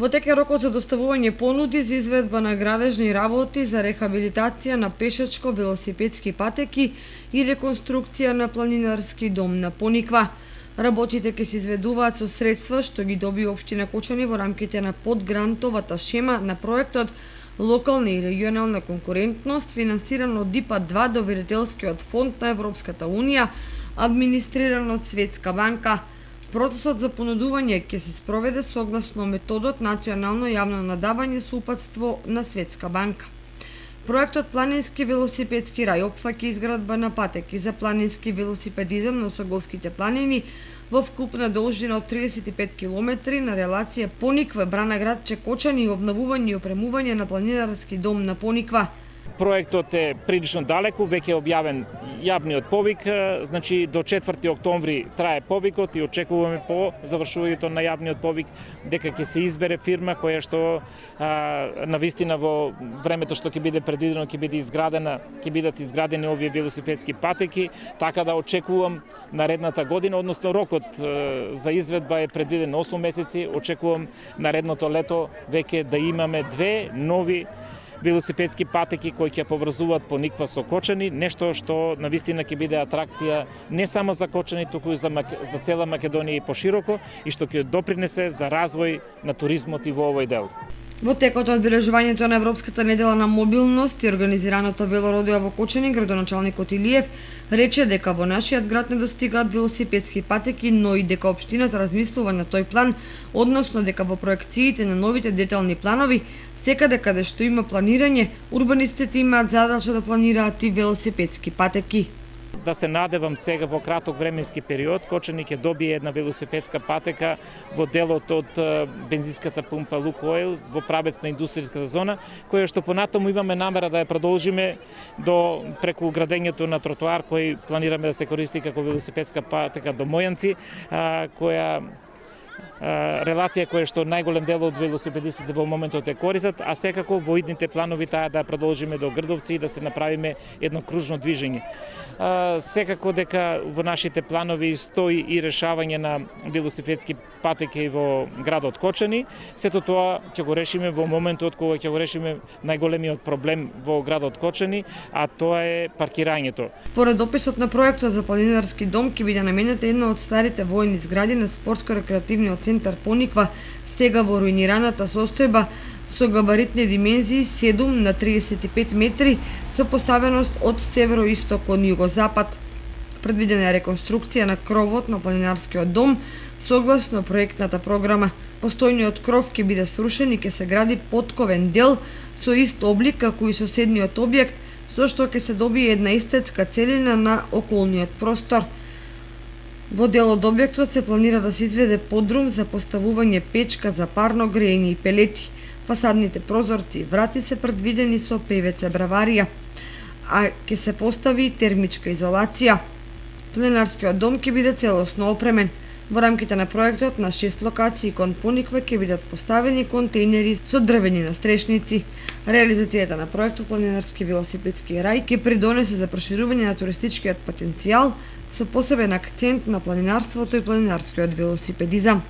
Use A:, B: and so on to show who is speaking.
A: Во тек е рокот за доставување понуди за изведба на градежни работи за рехабилитација на пешачко-велосипедски патеки и реконструкција на планинарски дом на Пониква. Работите ќе се изведуваат со средства што ги доби општина Кочани во рамките на подгрантовата шема на проектот Локална и регионална конкурентност, финансиран од ДИПА-2 доверителскиот фонд на Европската Унија, администриран од Светска банка. Процесот за понудување ќе се спроведе согласно методот национално јавно надавање со упатство на Светска банка. Проектот Планински велосипедски рај опфаќа изградба на патеки за планински велосипедизам на Осоговските планини во вкупна должина од 35 км на релација Пониква-Брана градче Кочани и обновување и опремување на планинарски дом на Пониква.
B: Проектот е прилично далеку, веќе е објавен јавниот повик, значи до 4 октомври трае повикот и очекуваме по завршувањето на јавниот повик дека ќе се избере фирма која што навистина во времето што ќе биде предвидено ќе бидат изградени овие велосипедски патеки, така да очекувам наредната година, односно рокот за изведба е предвиден 8 месеци, очекувам наредното лето веќе да имаме две нови велосипедски патеки кои ќе поврзуваат Пониква со Кочани, нешто што навистина ќе биде атракција не само за Кочани, туку и за цела Македонија и пошироко и што ќе допринесе за развој на туризмот и во овој дел.
A: Во текот од одбележувањето на Европската недела на мобилност и организираното велородија во Кочани, градоначалникот Илиев рече дека во нашиот град не достигаат велосипедски патеки, но и дека општината размислува на тој план, односно дека во проекциите на новите детални планови секаде каде што има планирање, урбанистите имаат задача да планираат и велосипедски патеки.
B: Да се надевам сега во краток временски период Кочани ќе добие една велосипедска патека во делот од бензинската пумпа Лукойл во правец на индустријската зона, која што понатаму имаме намера да ја продолжиме до преку градењето на тротоар кој планираме да се користи како велосипедска патека до Мојанци, која релација која што најголем дел од велосипедистите во моментот е користат, а секако во идните планови таа да продолжиме до Грдовци и да се направиме едно кружно движење. Секако дека во нашите планови стои и решавање на велосипедски патеки во градот Кочани. Сето тоа ќе го решиме во моментот кога ќе го решиме најголемиот проблем во градот Кочани, а тоа е паркирањето.
A: Според описот на проектот за планинарски дом ќе биде наменета една од старите војни згради на спортско-рекреативниот центар Пониква, сега во руинираната состојба со габаритни димензии 7 на 35 метри со поставеност од североисток кон југозапад. Предвидена е реконструкција на кровот на планинарскиот дом согласно проектната програма. Постојниот кров ќе биде срушен и ќе се гради потковен дел со ист облик како и соседниот објект, со што ќе се добие една естетска целина на околниот простор. Во дел од објектот се планира да се изведе подрум за поставување печка за парно грејење и пелети. Фасадните прозорци и врати се предвидени со ПВЦ браварија, а ќе се постави и термичка изолација. Планинарскиот дом ќе биде целосно опремен. Во рамките на проектот на 6 локации кон Пониква ќе бидат поставени контејнери со дрвени настрешници. Реализацијата на проектот Планинарски велосипедски рај ќе придонесе за проширување на туристичкиот потенцијал со посебен акцент на планинарството и планинарскиот велосипедизам.